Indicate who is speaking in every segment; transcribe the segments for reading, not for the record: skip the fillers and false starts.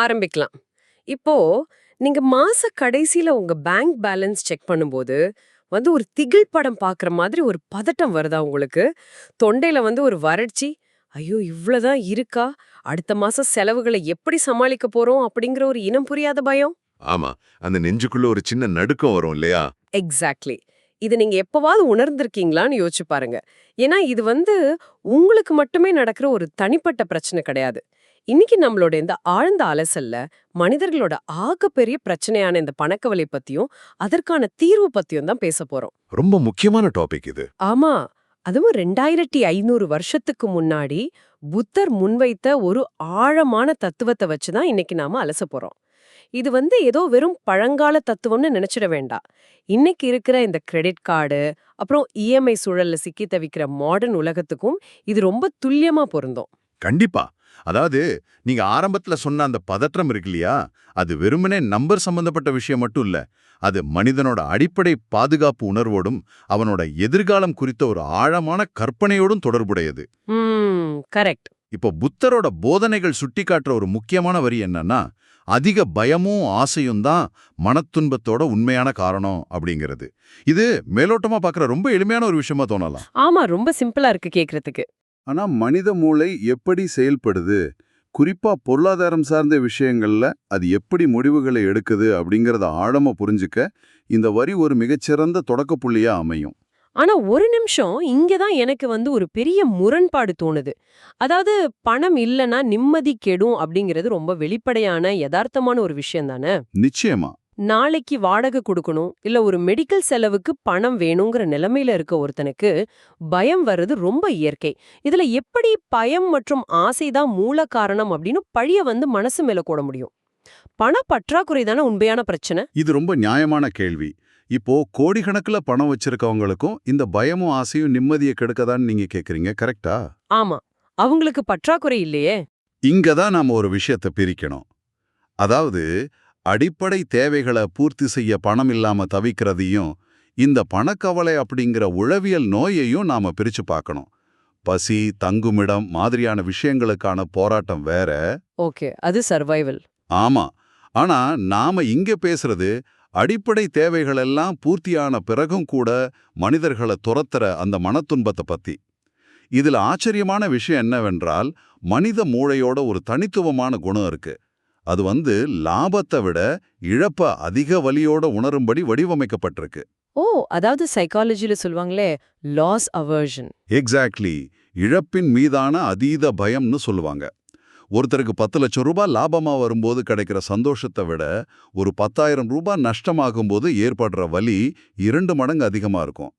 Speaker 1: ஆரம்பிக்கலாம். இப்போ நீங்க மாச கடைசியில உங்க பேங்க் பேலன்ஸ் செக் பண்ணும்போது, ஒரு திகில் படம் பார்க்குற மாதிரி ஒரு பதட்டம் வருதா உங்களுக்கு? தொண்டையில ஒரு வறட்சி, "ஐயோ! இவ்ளோதான் இருக்கா? அடுத்த மாசம் செலவுகள எப்படி சமாளிக்க போறோம்?" அப்படிங்கிற ஒரு இனம் புரியாத பயம்?
Speaker 2: ஆமா. அந்த நெஞ்சுக்குள்ள ஒரு சின்ன நடுக்கம் வரும் இல்லையா?
Speaker 1: எக்ஸாக்ட்லி. இது நீங்க எப்பவாவது உணர்ந்திருக்கீங்களான்னு யோசிச்சு பாருங்க. ஏன்னா இது உங்களுக்கு மட்டுமே நடக்கிற ஒரு தனிப்பட்ட பிரச்சனை கிடையாது. இன்னைக்கு நம்மளோட இந்த ஆழ்ந்த அலசல்ல மனிதர்களோட ஆகப்பெரிய பிரச்சனையான இந்த பணக்கவலை பத்தியும், அதற்கான தீர்வு பத்தியும் தான் பேச போறோம்.
Speaker 2: ரொம்ப முக்கியமான டாபிக் இது.
Speaker 1: ஆமா. அதுவும் 2500 வருஷத்துக்கு முன்னாடி புத்தர் முன்வைத்த ஒரு ஆழமான தத்துவத்த வச்சு தான் இன்னைக்கு நாம அலச போறோம். இது ஏதோ வெறும் பழங்கால தத்துவம்னு நினைச்சிட வேண்டாம். இன்னைக்கு இருக்கிற இந்த கிரெடிட் கார்டு, அப்புறம் இஎம்ஐ சூழல்ல சிக்கி தவிக்கிற மாடர்ன் உலகத்துக்கும் இது ரொம்ப துல்லியமா பொருந்தும்.
Speaker 2: கண்டிப்பா. அதாவது நீங்க ஆரம்பத்துல சொன்ன அந்த பதற்றம் இருக்கு இல்லையா? அது வெறுமனே நம்பர் சம்பந்தப்பட்ட விஷயம் மட்டும் இல்ல. அது மனிதனோட அடிப்படை பாதுகாப்பு உணர்வோடும், அவனோட எதிர்காலம் குறித்த ஒரு ஆழமான கற்பனையோடும் தொடர்புடையது.
Speaker 1: கரெக்ட்.
Speaker 2: இப்போ புத்தரோட போதனைகள் சுட்டிக்காட்டுற ஒரு முக்கியமான வரி என்னன்னா, அதிக பயமும் ஆசையும் தான் மனத்துன்பத்தோட உண்மையான காரணம் அப்படிங்கிறது. இது மேலோட்டமா பார்க்குற ரொம்ப எளிமையான ஒரு விஷயமா தோணலாம்.
Speaker 1: ஆமா, ரொம்ப சிம்பிளா இருக்கு கேக்குறதுக்கு.
Speaker 3: ஆனா மனித மூளை எப்படி செயல்படுது, குறிப்பா பொருளாதாரம் சார்ந்த விஷயங்கள்ல அது எப்படி முடிவுகளை எடுக்குது அப்படிங்கறத ஆழமா புரிஞ்சுக்க இந்த வரி ஒரு மிகச்சிறந்த தொடக்க புள்ளியா அமையும்.
Speaker 1: ஆனா ஒரு நிமிஷம் இங்கதான் எனக்கு ஒரு பெரிய முரண்பாடு தோணுது. அதாவது பணம் இல்லனா நிம்மதி கெடும் அப்படிங்கிறது ரொம்ப வெளிப்படையான யதார்த்தமான ஒரு விஷயம் தானே.
Speaker 3: நிச்சயமா.
Speaker 1: நாளைக்கு வாடகை கொடுக்கணும், இல்ல ஒரு மெடிக்கல் செலவுக்கு பணம் வேணுங்கிற நிலைமையில இருக்க ஒருத்தனுக்கு பயம் வர்றது ரொம்ப இயற்கை. இதுல எப்படி பயம் மற்றும் ஆசைதான் மூல காரணம் அப்படின்னு பழிய மனசு மேல போட முடியும்? பண பற்றாக்குறை தானே உண்மையான பிரச்சனை.
Speaker 3: இது ரொம்ப நியாயமான கேள்வி. இப்போ கோடிக்கணக்குல பணம் வச்சிருக்கவங்களுக்கும் இந்த பயமும் ஆசையும் நிம்மதியை கெடுக்கதான்னு நீங்க கேக்குறீங்க, கரெக்டா?
Speaker 1: ஆமா, அவங்களுக்கு பற்றாக்குறை இல்லையே.
Speaker 3: இங்க தான் நாம ஒரு விஷயத்தை பிரிக்கணும். அதாவது அடிப்படை தேவைகளை பூர்த்தி செய்ய பணம் இல்லாம தவிக்கிறதையும், இந்த பணக்கவலை அப்படிங்கிற உளவியல் நோயையும் நாம பிரிச்சு பார்க்கணும். பசி, தங்குமிடம் மாதிரியான விஷயங்களுக்கான போராட்டம் வேற.
Speaker 1: ஓகே, அது சர்வைவல்.
Speaker 3: ஆமா. ஆனா நாம இங்க பேசுறது அடிப்படை தேவைகள் எல்லாம் பூர்த்தியான பிறகும் கூட மனிதர்களை துரத்துற அந்த மனத்துன்பத்தை பத்தி. இதுல ஆச்சரியமான விஷயம் என்னவென்றால், மனித மூளையோட ஒரு தனித்துவமான குணம் இருக்கு. அது லாபத்தை விட இழப்ப அதிக வலியோட உணரும்படி வடிவமைக்கப்பட்டிருக்கு.
Speaker 1: ஓ, அதாவது சைக்காலஜில சொல்லுவாங்களே லாஸ் அவர்ஷன்.
Speaker 3: எக்ஸாக்ட்லி. இழப்பின் மீதான அதீத பயம்னு சொல்லுவாங்க. ஒருத்தருக்கு 10 லட்சம் ரூபாய் லாபமா வரும்போது கிடைக்கிற சந்தோஷத்தை விட ஒரு 10,000 ரூபாய் நஷ்டமாகும்போது ஏற்படுற வலி 2 மடங்கு அதிகமா இருக்கும்.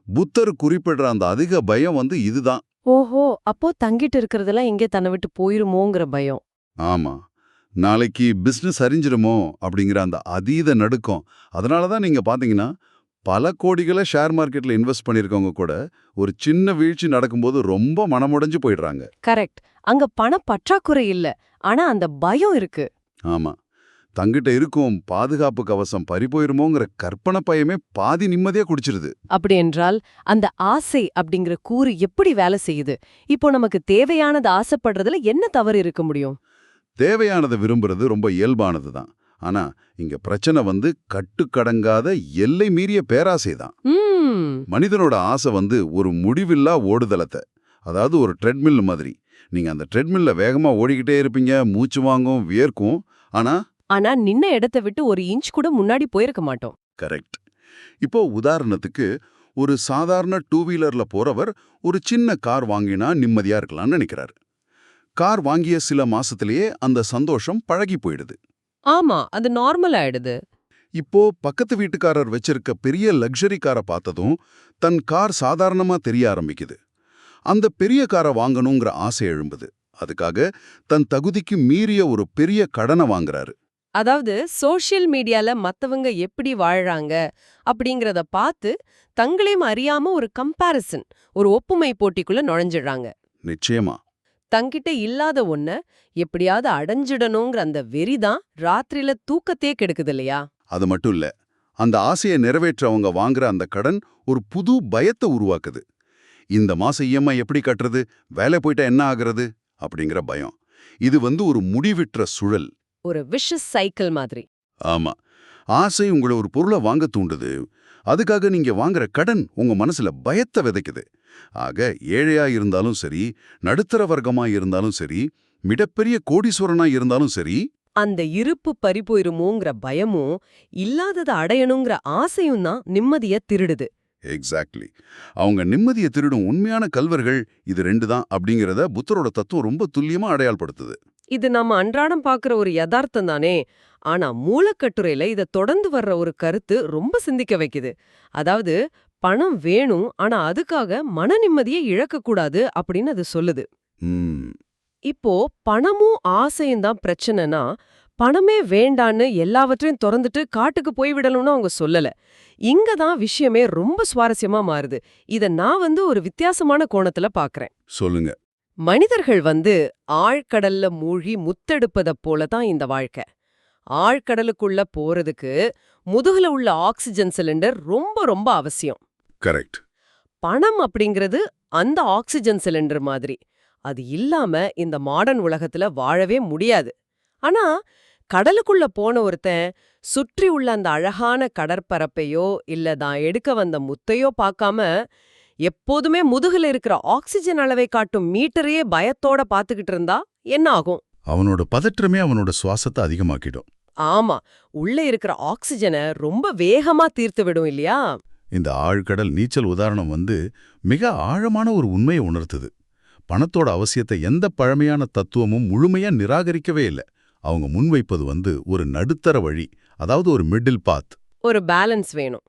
Speaker 3: புத்தர் குறிப்பிடுற அந்த அதிக பயம் இதுதான்.
Speaker 1: ஓஹோ, அப்போ தங்கிட்டு இருக்கிறதெல்லாம் எங்கே தன்னை விட்டு போயிருமோங்கிற பயம்.
Speaker 3: ஆமா. நாளைக்கு பிசினஸ் அறிஞ்சிருமோ அப்படிங்கிற அந்த அதீத நடுக்கம். அதனால தான் நீங்க பாத்தீங்கன்னா பல கோடிகளை ஷேர் மார்க்கெட்ல இன்வெஸ்ட் பண்ணிருக்கவங்க கூட ஒரு சின்ன வீழ்ச்சி நடக்கும்போது ரொம்ப மனமுடைஞ்சு போயிடுறாங்க.
Speaker 1: கரெக்ட். அங்க பண பற்றாக்குறை இல்ல, ஆனா அந்த பயம் இருக்கு.
Speaker 3: ஆமா. தங்கிட்ட இருக்கும் பாதுகாப்பு கவசம் பறிபோயிருமோங்கிற கற்பனை பயமே பாதி நிம்மதியா குடிச்சிருது.
Speaker 1: அப்படி என்றால் அந்த ஆசை அப்படிங்கிற கூறு எப்படி வேலை செய்யுது? இப்போ நமக்கு தேவையானது ஆசைப்படுறதுல என்ன தவறு இருக்க முடியும்?
Speaker 3: தேவையானதை விரும்புறது ரொம்ப இயல்பானது தான். ஆனா இங்க பிரச்சனை கட்டுக்கடங்காத எல்லை மீறிய பேராசை தான். மனிதனோட ஆசை ஒரு முடிவில்லா ஓடுதலத்தை, அதாவது ஒரு ட்ரெட்மில் மாதிரி. நீங்க அந்த ட்ரெட்மில்ல வேகமா ஓடிக்கிட்டே இருப்பீங்க, மூச்சு வாங்கும், வியர்க்கும். ஆனா
Speaker 1: ஆனா நின்ன இடத்தை விட்டு ஒரு இன்ச் கூட முன்னாடி போயிருக்க மாட்டோம்.
Speaker 3: கரெக்ட். இப்போ உதாரணத்துக்கு ஒரு சாதாரண 2 வீலர்ல போறவர் ஒரு சின்ன கார் வாங்கினா நிம்மதியா இருக்கலாம்னு நினைக்கிறாரு. கார் வாங்கிய சில மாசத்திலேயே அந்த சந்தோஷம் பழகி போயிடுது.
Speaker 1: ஆமா, அது நார்மல் ஆயிடுது.
Speaker 3: இப்போ பக்கத்து வீட்டுக்காரர் வச்சிருக்க பெரிய லக்ஸரி காரை பார்த்ததும் தன் கார் சாதாரணமா தெரிய ஆரம்பிக்குது. அந்த பெரிய காரை வாங்கணுங்கிற ஆசை எழும்புது. அதுக்காக தன் தகுதிக்கு மீறிய ஒரு பெரிய கடனை வாங்குறாரு.
Speaker 1: அதாவது சோஷியல் மீடியால மத்தவங்க எப்படி வாழ்றாங்க அப்படிங்கறத பார்த்து தங்களையும் அறியாம ஒரு கம்பாரிசன், ஒரு ஒப்புமை போட்டிக்குள்ள நுழைஞ்சிடுறாங்க.
Speaker 3: நிச்சயமா.
Speaker 1: தங்கிட்ட இல்லாத ஒன்ன எப்படியாவது அடைஞ்சிடணுங்கிற அந்த வெறிதான் ராத்திரியில தூக்கத்தையே கெடுக்குது இல்லையா?
Speaker 3: அது மட்டும் இல்ல, அந்த ஆசையை நிறைவேற்ற அவங்க வாங்குற அந்த கடன் ஒரு புது பயத்தை உருவாக்குது. இந்த மாசம் இஎம்ஐ எப்படி கட்டுறது, வேலை போயிட்டா என்ன ஆகுறது அப்படிங்கிற பயம். இது ஒரு முடிவிற்ற சுழல்.
Speaker 1: ஒரு விஷஸ் சைக்கிள் மாதிரி.
Speaker 3: ஆமா. ஆசை உங்களை ஒரு பொருளை வாங்க தூண்டுது. அதுக்காக நீங்க வாங்குற கடன் உங்க மனசுல பயத்தை விதைக்குது. ஆக ஏழையா இருந்தாலும் சரி, நடுத்தர வர்க்கமா இருந்தாலும் சரி, மிகப்பெரிய கோடீஸ்வரனா இருந்தாலும் சரி,
Speaker 1: அந்த இருப்பு பறிபோயிருமோங்கிற பயமும் இல்லாதத அடையணுங்கிற ஆசையும் தான் நிம்மதிய திருடுது.
Speaker 3: எக்ஸாக்ட்லி. அவங்க நிம்மதியை திருடும் உண்மையான கல்வர்கள் இது ரெண்டு தான் அப்படிங்கிறத புத்தரோட தத்துவம் ரொம்ப துல்லியமா அடையாளப்படுத்துது.
Speaker 1: இது நம்ம அன்றாடம் பார்க்குற ஒரு யதார்த்தம் தானே. ஆனா மூலக்கட்டுரையில இத தொடர்ந்து வர்ற ஒரு கருத்து ரொம்ப சிந்திக்க வைக்குது. அதாவது பணம் வேணும், ஆனா அதுக்காக மன நிம்மதியை இழக்கக்கூடாது அப்படின்னு அது சொல்லுது.
Speaker 3: ம்.
Speaker 1: இப்போ பணமும் ஆசையும் தான் பிரச்சனைனா, பணமே வேண்டான்னு எல்லாவற்றையும் தொறந்துட்டு காட்டுக்கு போய்விடணும்னு அவங்க சொல்லல. இங்க தான் விஷயமே ரொம்ப சுவாரஸ்யமா மாறுது. இத நான் ஒரு வித்தியாசமான கோணத்துல பார்க்கறேன்.
Speaker 3: சொல்லுங்க.
Speaker 1: மனிதர்கள் ஆழ்கடல்ல மூழ்கி முத்தெடுப்பத போல தான் இந்த வாழ்க்கை. ஆழ்கடலுக்குள்ள போறதுக்கு முதுகுல உள்ள ஆக்சிஜன் சிலிண்டர் ரொம்ப ரொம்ப அவசியம்.
Speaker 3: கரெக்ட்.
Speaker 1: பணம் அப்படிங்கிறது அந்த ஆக்சிஜன் சிலிண்டர் மாதிரி. அது இல்லாம இந்த மாடர்ன் உலகத்துல வாழவே முடியாது. ஆனா கடலுக்குள்ள போன ஒருத்தன் சுற்றி உள்ள அந்த அழகான கடற்பரப்பையோ இல்ல தான் எடுக்க வந்த முத்தையோ பார்க்காம எப்போதுமே முதுகுல இருக்கிற ஆக்சிஜன் அளவை காட்டும் மீட்டரையே பயத்தோட பாத்துக்கிட்டு இருந்தா என்ன ஆகும்?
Speaker 3: அவனோட பதற்றமே அவனோட சுவாசத்தை அதிகமாக்கிடும்.
Speaker 1: ஆமா, உள்ள இருக்கிற ஆக்சிஜனை ரொம்ப வேகமா தீர்த்து விடும் இல்லையா?
Speaker 3: இந்த ஆழ்கடல் நீச்சல் உதாரணம் மிக ஆழமான ஒரு உண்மையை உணர்த்துது. பணத்தோட அவசியத்தை எந்த பழமையான தத்துவமும் முழுமையா நிராகரிக்கவே இல்லை. அவங்க முன்வைப்பது ஒரு நடுத்தர வழி, அதாவது ஒரு மிடில் பாத்.
Speaker 1: ஒரு பேலன்ஸ் வேணும்.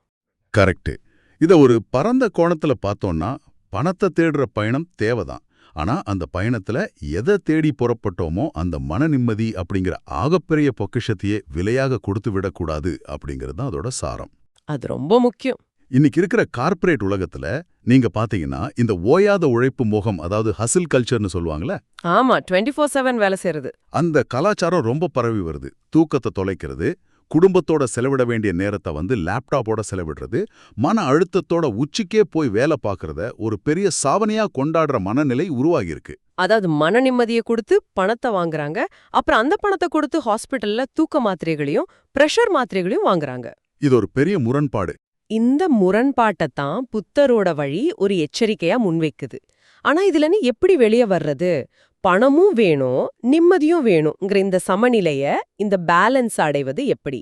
Speaker 3: கரெக்ட். இத ஒரு பரந்த கோணத்துல பார்த்தோம்னா பணத்தை தேடுற பயணம் தேவைதான். ஆனா அந்த பயணத்துல எதை தேடி புறப்பட்டோமோ அந்த மன நிம்மதி அப்படிங்கிற ஆகப்பெரிய பொக்கிஷத்தையே விலையாக கொடுத்து விடக்கூடாது அப்படிங்கிறது தான் அதோட சாரம்.
Speaker 1: அது ரொம்ப முக்கியம்.
Speaker 3: இன்னைக்கு இருக்கிற கார்ப்பரேட் உலகத்துல நீங்க பாத்தீங்கன்னா இந்த ஓயாத உழைப்பு மோகம், அதாவது ஹசில் கல்ச்சர்னு சொல்லுவாங்கல்ல,
Speaker 1: ஆமா, 24/7 வேலை செய்யறது.
Speaker 3: அந்த கலாச்சாரம் ரொம்ப பரவி வருது. தூக்கத்தை தொலைக்கிறது, குடும்பத்தோட செலவிட வேண்டிய நேரத்தை லேப்டாப்போட செலவிடுறது, மன அழுத்தத்தோட உச்சிக்கே போய் வேலை பார்க்கறத ஒரு பெரிய சாவனையா கொண்டாடுற மனநிலை உருவாகியிருக்கு.
Speaker 1: அதாவது மன நிம்மதியை கொடுத்து பணத்தை வாங்குறாங்க, அப்புறம் அந்த பணத்தை கொடுத்து ஹாஸ்பிட்டல்ல தூக்க மாத்திரைகளையும் பிரஷர் மாத்திரைகளையும் வாங்குறாங்க.
Speaker 3: இது ஒரு பெரிய முரண்பாடு.
Speaker 1: இந்த முரண்பாட்டைத்தான் புத்தரோட வழி ஒரு எச்சரிக்கையா முன்வைக்குது. ஆனா இதுலன்னு எப்படி வெளியே வர்றது? பணமும் வேணும், நிம்மதியும் வேணுங்கிற இந்த சமநிலைய, இந்த பேலன்ஸ் அடைவது எப்படி?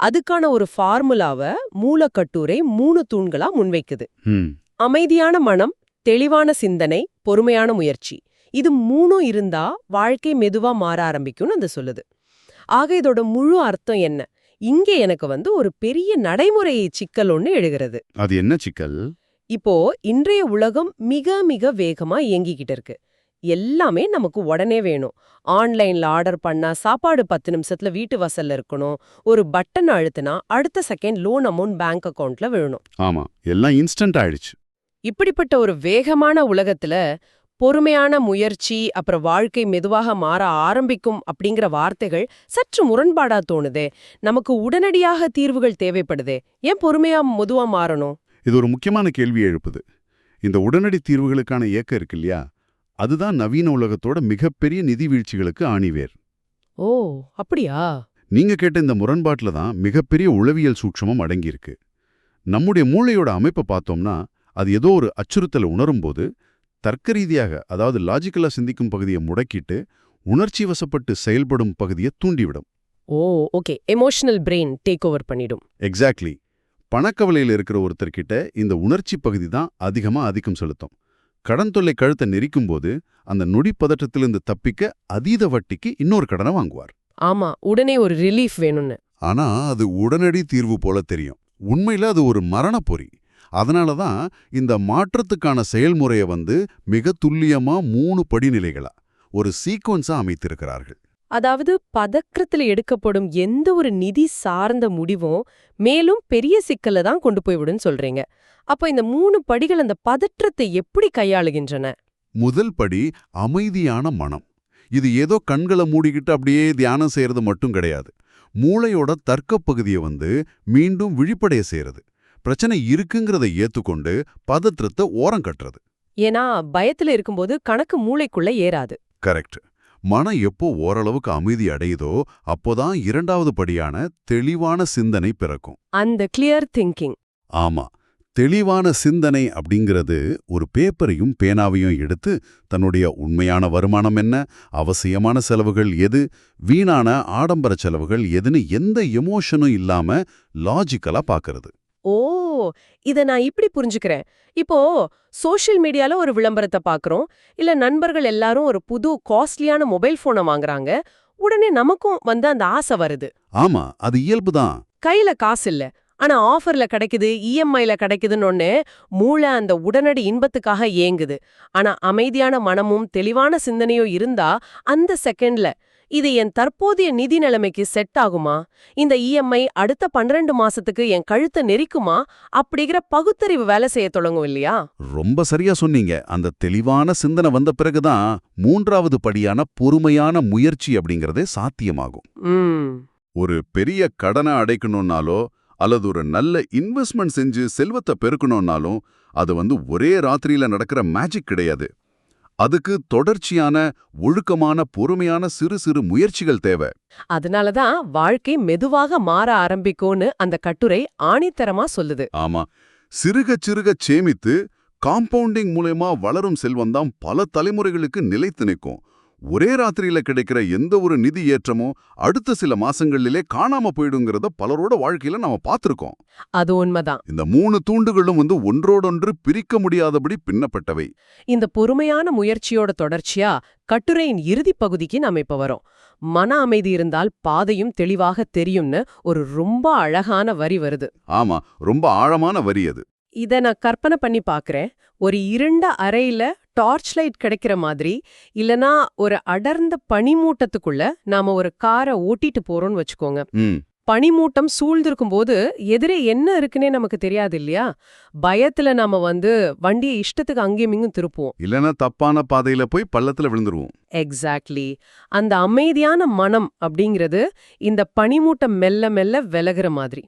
Speaker 1: அதுக்கான ஒரு ஃபார்முலாவை மூலக்கட்டுரை 3 தூண்களா முன்வைக்குது. அமைதியான மனம், தெளிவான சிந்தனை, பொறுமையான முயற்சி. இது 3 இருந்தா வாழ்க்கை மெதுவா மாற ஆரம்பிக்கும்னு அது சொல்லுது. ஆக இதோட முழு அர்த்தம் என்ன? இங்கே எனக்கு ஒரு பெரிய நடைமுறை சிக்கல் ஒண்ணு எழுகிறது.
Speaker 3: அது என்ன சிக்கல்?
Speaker 1: இப்போ இன்றைய உலகம் மிக மிக வேகமா இயங்கிக்கிட்டு இருக்கு. எல்லாமே நமக்கு உடனே வேணும். ஆன்லைன்ல ஆர்டர் பண்ணா சாப்பாடு 10 நிமிஷத்துல வீட்டு வாசல்ல இருக்கணும். ஒரு பட்டன் அழுத்தினா அடுத்த செகண்ட் லோன் அமௌண்ட் பேங்க் அக்கவுண்ட்ல விழணும்.
Speaker 3: ஆமா, எல்லாம் இன்ஸ்டன்ட் ஆயிடுச்சு.
Speaker 1: இப்படிப்பட்ட ஒரு வேகமான உலகத்துல பொறுமையான முயற்சி, அப்புறம் வாழ்க்கை மெதுவாக மாற ஆரம்பிக்கும் அப்படிங்கிற வார்த்தைகள் சற்று முரண்பாடா தோணுதே. நமக்கு உடனடியாக தீர்வுகள் தேவைப்படுதே, ஏன் பொறுமையா மெதுவா மாறணும்?
Speaker 3: இது ஒரு முக்கியமான கேள்வி எழுப்புது. இந்த உடனடி தீர்வுகளுக்கான இயக்கம் இருக்கு இல்லையா, அதுதான் நவீன உலகத்தோட மிகப்பெரிய நிதி வீழ்ச்சிகளுக்கு ஆணிவேர்.
Speaker 1: ஓ, அப்படியா?
Speaker 3: நீங்க கேட்ட இந்த முரண்பாட்டில் தான் மிகப்பெரிய உளவியல் சூட்சமும் அடங்கியிருக்கு. நம்முடைய மூளையோட அமைப்பை பார்த்தோம்னா அது ஏதோ ஒரு அச்சுறுத்தலை உணரும்போது தர்க்க ரீதியாக, அதாவது லாஜிக்கலா சிந்திக்கும் பகுதியை முடக்கிட்டு உணர்ச்சி வசப்பட்டு செயல்படும் பகுதியை தூண்டிவிடும்.
Speaker 1: Oh, okay. Emotional brain take over பண்ணிடும்.
Speaker 3: எக்ஸாக்ட்லி. பணக்கவலையில் இருக்கிற ஒருத்தர்கிட்ட இந்த உணர்ச்சி பகுதி தான் அதிகமா ஆதிக்கம் செலுத்தும். கடன் தொல்லை கழுத்தை நெரிக்கும் போது அந்த நொடி பதற்றத்திலிருந்து தப்பிக்க அதீத வட்டிக்கு இன்னொரு கடனை வாங்குவார்.
Speaker 1: ஆமா, உடனே ஒரு ரிலீஃப் வேணும்னு.
Speaker 3: ஆனா அது உடனடி தீர்வு போல தெரியும். உண்மையில அது ஒரு மரணப்பொறி. அதனால தான் இந்த மாற்றத்துக்கான செயல்முறையை மிக துல்லியமா 3 படிநிலைகளா ஒரு சீக்வன்ஸா அமைத்திருக்கிறார்கள்.
Speaker 1: அதாவது பதற்றத்துல எடுக்கப்படும் எந்த ஒரு நிதி சார்ந்த முடிவும் மேலும் பெரிய சிக்கலை தான் கொண்டு போய்விடுன்னு சொல்றீங்க. அப்ப இந்த 3 படிகள் அந்த பதற்றத்தை எப்படி கையாளுகின்றன?
Speaker 3: முதல் படி அமைதியான மனம். இது ஏதோ கண்களை மூடிக்கிட்டு அப்படியே தியானம் செய்யறது மட்டும் கிடையாது. மூளையோட தர்க்க பகுதியை மீண்டும் விழிப்படைய செய்யறது. பிரச்சனை இருக்குங்கிறத ஏத்துக்கொண்டு பதற்றத்தை ஓரம் கட்டுறது.
Speaker 1: ஏன்னா பயத்துல இருக்கும்போது கணக்கு மூளைக்குள்ள ஏறாது.
Speaker 3: கரெக்ட். மனம் எப்போ ஓரளவுக்கு அமைதி அடையுதோ அப்போதான் இரண்டாவது படியான தெளிவான சிந்தனை பிறக்கும்.
Speaker 1: அந்த கிளியர் திங்கிங்.
Speaker 3: ஆமா, தெளிவான சிந்தனை அப்படிங்கிறது ஒரு பேப்பரையும் பேனாவையும் எடுத்து தன்னுடைய உண்மையான வருமானம் என்ன, அவசியமான செலவுகள் எது, வீணான ஆடம்பர செலவுகள் எதுன்னு எந்த எமோஷனும் இல்லாம லாஜிக்கலா பார்க்கறது.
Speaker 1: ஓ, இத நான் இப்படி புரிஞ்சுக்கிறேன். இப்போ சோஷியல் மீடியால ஒரு விளம்பரத்தை பார்க்கறோம், இல்ல நண்பர்கள் எல்லாரும் ஒரு புது காஸ்ட்லியான மொபைல் போனை வாங்குறாங்க. உடனே நமக்கும் அந்த ஆசை வருது.
Speaker 3: ஆமா, அது இயல்புதான்.
Speaker 1: கையில காசு இல்ல, ஆனா ஆஃபர்ல கிடைக்குது, இஎம்ஐல கிடைக்குதுன்னு மூளை அந்த உடனடி இன்பத்துக்காக ஏங்குது. ஆனா அமைதியான மனமும் தெளிவான சிந்தனையும் இருந்தா அந்த செகண்ட்ல இது என் தற்போதைய நிதி நிலைமைக்கு செட் ஆகுமா, இந்த இஎம்ஐ அடுத்த 12 மாசத்துக்கு என் கழுத்தை நெரிக்குமா அப்படிங்கிற பகுத்தறிவு வேலை செய்ய தொடங்கும் இல்லையா?
Speaker 3: ரொம்ப சரியா சொன்னீங்க. அந்த தெளிவான சிந்தனை வந்த பிறகுதான் மூன்றாவது படியான பொறுமையான முயற்சி அப்படிங்கறதே சாத்தியமாகும். ஒரு பெரிய கடனை அடைக்கணும்னாலோ அல்லது ஒரு நல்ல இன்வெஸ்ட்மெண்ட் செஞ்சு செல்வத்தை பெருக்கணும்னாலும் அது ஒரே ராத்திரியில நடக்கிற மேஜிக் கிடையாது. அதுக்கு தொடர்ச்சியான ஒழுக்கமான பொறுமையான சிறு சிறு முயற்சிகள் தேவை.
Speaker 1: அதனாலதான் வாழ்க்கை மெதுவாக மாற ஆரம்பிக்கும்னு அந்த கட்டுரை ஆணித்தரமா சொல்லுது.
Speaker 3: ஆமா, சிறுக சிறுக சேமித்து காம்பவுண்டிங் மூலமா வளரும் செல்வம்தான் பல தலைமுறைகளுக்கு நிலைத்து நிற்கும். ஒரே ராத்திரியில கிடைக்கிற எந்த ஒரு நிதி ஏற்றமும் அடுத்த சில மாசங்களிலே காணாம போயிடுங்கிறத பலரோட வாழ்க்கையில நாம பார்த்திருக்கோம்.
Speaker 1: அது உண்மைதான்.
Speaker 3: இந்த 3 தூண்டுகளும் ஒன்றோடொன்று பிரிக்க முடியாதபடி பின்னப்பட்டவை.
Speaker 1: இந்த பொறுமையான முயற்சியோட தொடர்ச்சியா கட்டுரையின் இறுதிப் பகுதிக்கு நாம இப்ப வரோம். மன அமைதி இருந்தால் பாதையும் தெளிவாக தெரியும்னு ஒரு ரொம்ப அழகான வரி வருது.
Speaker 3: ஆமா, ரொம்ப ஆழமான வரி அது.
Speaker 1: இத நான் கற்பனை பண்ணி பாக்குறேன். ஒரு இருண்ட அறையில டார்ச் லைட் கிடைக்கிற மாதிரி, இல்லனா ஒரு அடர்ந்த பனிமூட்டத்துக்குள்ள நாம ஒரு காரை ஓட்டிட்டு போறோம்னு வச்சுக்கோங்க. பனிமூட்டம் சூழ்ந்திருக்கும் போது எதிரே என்ன இருக்குன்னே நமக்கு தெரியாது இல்லையா? பயத்துல நாம வண்டியை இஷ்டத்துக்கு அங்கேயும் இங்கும் திருப்புவோம்,
Speaker 3: இல்லனா தப்பான பாதையில போய் பள்ளத்துல விழுந்துருவோம்.
Speaker 1: எக்ஸாக்ட்லி. அந்த அமைதியான மனம் அப்படிங்கிறது இந்த பனிமூட்டம் மெல்ல மெல்ல விலகுற மாதிரி.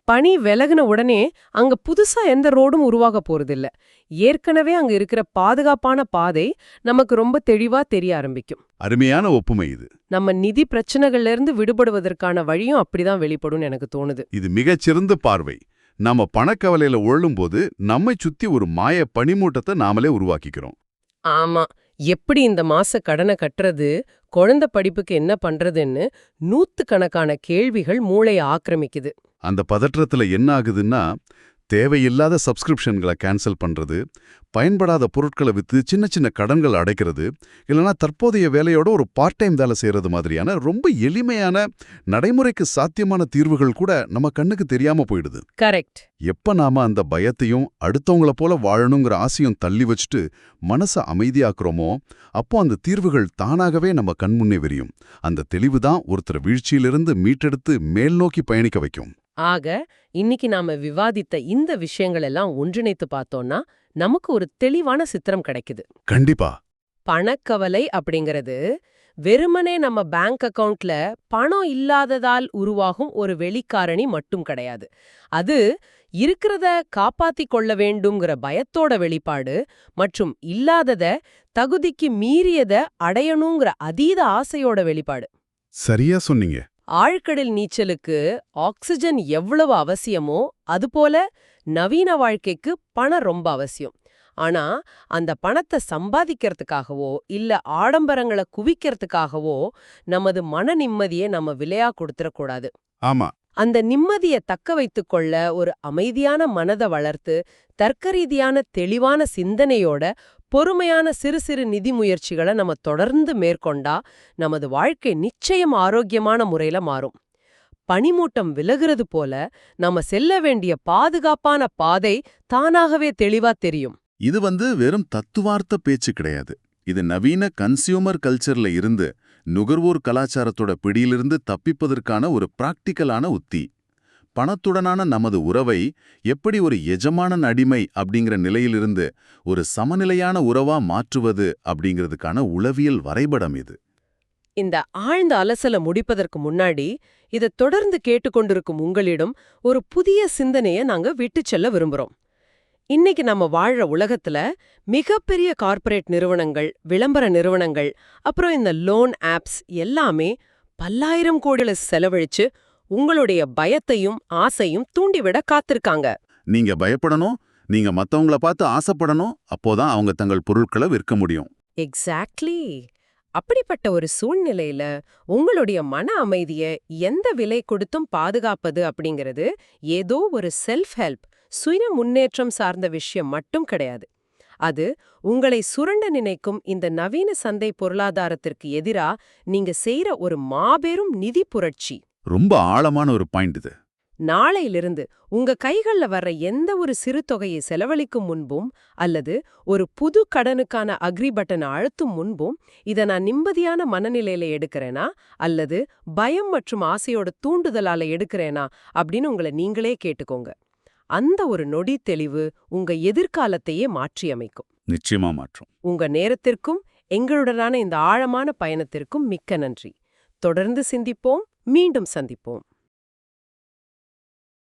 Speaker 1: பனி விலகுன உடனே அங்க புதுசா எந்த ரோடும் உருவாக போறதில்ல. ஏற்கனவே அங்க இருக்கிற பாதுகாப்பான பாதை நமக்கு ரொம்ப தெளிவா தெரிய ஆரம்பிக்கும்.
Speaker 3: அருமையான ஒப்புமை இது.
Speaker 1: நம்ம நிதி பிரச்சனைகள்ல இருந்து விடுபடுவதற்கான வழியும் அப்படிதான் வெளிப்படும்னு எனக்கு தோணுது.
Speaker 3: இது மிகச்சிறந்த பார்வை. நாம பணக்கவலையில உழலும்போது நம்மை சுத்தி ஒரு மாய பனிமூட்டத்தை நாமளே உருவாக்கிக்கிறோம்.
Speaker 1: ஆமா, எப்படி இந்த மாச கடனை கட்டுறது, குழந்தை படிப்புக்கு என்ன பண்றதுன்னு நூத்துக்கணக்கான கேள்விகள் மூளையை ஆக்கிரமிக்குது.
Speaker 3: அந்த பதற்றத்துல என்ன ஆகுதுன்னா, தேவையில்லாத சப்ஸ்கிரிப்ஷன்களை கேன்சல் பண்றது, பயன்படாத பொருட்களை வித்து சின்ன சின்ன கடன்கள் அடைக்கிறது, இல்லைனா தற்போதைய வேலையோட ஒரு பார்ட் டைம் வேலை செய்யறது மாதிரியான ரொம்ப எளிமையான நடைமுறைக்கு சாத்தியமான தீர்வுகள் கூட நம்ம கண்ணுக்கு தெரியாம போயிடுது.
Speaker 1: கரெக்ட்.
Speaker 3: எப்ப நாம அந்த பயத்தையும் அடுத்தவங்கள போல வாழணுங்கிற ஆசையும் தள்ளி வச்சுட்டு மனசை அமைதியாக்குறோமோ, அப்போ அந்த தீர்வுகள் தானாகவே நம்ம கண்முன்னே விரியும். அந்த தெளிவுதான் ஒருத்தர் வீழ்ச்சியிலிருந்து மீட்டெடுத்து மேல் நோக்கி பயணிக்க வைக்கும்.
Speaker 1: ஆக இன்னைக்கு நாம விவாதித்த இந்த விஷயங்கள் எல்லாம் ஒன்றிணைத்து பார்த்தோம்னா நமக்கு ஒரு தெளிவான சித்திரம் கிடைக்குது.
Speaker 3: கண்டிப்பா.
Speaker 1: பணக்கவலை அப்படிங்கிறது வெறுமனே நம்ம பேங்க் அக்கவுண்ட்ல பணம் இல்லாததால் உருவாகும் ஒரு வெளிக்காரணி மட்டும் கிடையாது. அது இருக்கிறத காப்பாத்திக் கொள்ள வேண்டும்ங்கிற பயத்தோட வெளிப்பாடு மற்றும் இல்லாதத தகுதிக்கு மீறியத அடையணுங்கிற அதீத ஆசையோட வெளிப்பாடு.
Speaker 3: சரியா சொன்னீங்க.
Speaker 1: ஆழ்கடல் நீச்சலுக்கு ஆக்சிஜன் எவ்வளவு அவசியமோ அதுபோல நவீன வாழ்க்கைக்கு பணம் ரொம்ப அவசியம். ஆனா அந்த பணத்தை சம்பாதிக்கிறதுக்காகவோ இல்ல ஆடம்பரங்களை குவிக்கிறதுக்காகவோ நமது மன நிம்மதியை நம்ம விலையா கொடுத்துடக்கூடாது.
Speaker 3: ஆமா.
Speaker 1: அந்த நிம்மதியை தக்க வைத்துக் கொள்ள ஒரு அமைதியான மனதை வளர்த்து தர்க்கரீதியான தெளிவான சிந்தனையோட பொறுமையான சிறு சிறு நிதி முயற்சிகளை நம்ம தொடர்ந்து மேற்கொண்டா நமது வாழ்க்கை நிச்சயம் ஆரோக்கியமான முறையில மாறும். பனிமூட்டம் விலகுறது போல நம்ம செல்ல வேண்டிய பாதுகாப்பான பாதை தானாகவே தெளிவா தெரியும்.
Speaker 2: இது வெறும் தத்துவார்த்த பேச்சு கிடையாது. இது நவீன கன்சியூமர் கல்ச்சர்ல இருந்து நுகர்வோர் கலாச்சாரத்தோட பிடியிலிருந்து தப்பிப்பதற்கான ஒரு பிராக்டிக்கலான உத்தி. பணத்துடனான நமது உறவை எப்படி ஒரு எஜமானன் அடிமை அப்படிங்கிற நிலையிலிருந்து ஒரு சமநிலையான உறவா மாற்றுவது அப்படிங்கிறதுக்கான உளவியல் வரைபடம் இது.
Speaker 1: இந்த ஆழ்ந்த அலசலை முடிப்பதற்கு முன்னாடி இதை தொடர்ந்து கேட்டுக்கொண்டிருக்கும் உங்களிடம் ஒரு புதிய சிந்தனையை நாங்க விட்டுச் செல்ல விரும்புறோம். இன்னைக்கு நம்ம வாழ்ற உலகத்துல மிகப்பெரிய கார்ப்பரேட் நிறுவனங்கள், விளம்பர நிறுவனங்கள், அப்புறம் இந்த லோன் ஆப்ஸ் எல்லாமே பல்லாயிரம் கோடிகளை செலவழிச்சு உங்களுடைய பயத்தையும் ஆசையும் தூண்டிவிட காத்திருக்காங்க.
Speaker 3: நீங்க பயப்படணும், நீங்க மத்தவங்கள பார்த்து ஆசைப்படணும், அப்போதான் அவங்க தங்கள் பொருட்களை விற்க முடியும்.
Speaker 1: எக்ஸாக்ட்லி. அப்படிப்பட்ட ஒரு சூழ்நிலையில உங்களுடைய மன அமைதிய எந்த விலை கொடுத்தும் பாதுகாப்பது அப்படிங்கிறது ஏதோ ஒரு செல்ஃப் ஹெல்ப், சுய முன்னேற்றம் சார்ந்த விஷயம் மட்டும் கிடையாது. அது உங்களை சுரண்ட நினைக்கும் இந்த நவீன சந்தை பொருளாதாரத்திற்கு எதிரா நீங்க செய்யற ஒரு மாபெரும் நிதி புரட்சி.
Speaker 3: ரொம்ப ஆழமான ஒரு பாயிண்ட் இது.
Speaker 1: நாளையிலிருந்து உங்க கைகள்ல வர்ற எந்த ஒரு சிறு தொகையை செலவழிக்கும் முன்பும் அல்லது ஒரு புது கடனுக்கான அக்ரி பட்டனை அழுத்தும் முன்பும் இத நான் நிம்மதியான மனநிலையில எடுக்கிறேனா அல்லது பயம் மற்றும் ஆசையோட தூண்டுதலால எடுக்கிறேனா அப்படின்னு உங்களை நீங்களே கேட்டுக்கோங்க. அந்த ஒரு நொடி தெளிவு உங்க எதிர்காலத்தையே மாற்றியமைக்கும்.
Speaker 3: நிச்சயமா மாற்றும்.
Speaker 1: உங்க நேரத்திற்கும் எங்களுடனான இந்த ஆழமான பயணத்திற்கும் மிக்க நன்றி. தொடர்ந்து சிந்திப்போம், மீண்டும் சந்திப்போம்.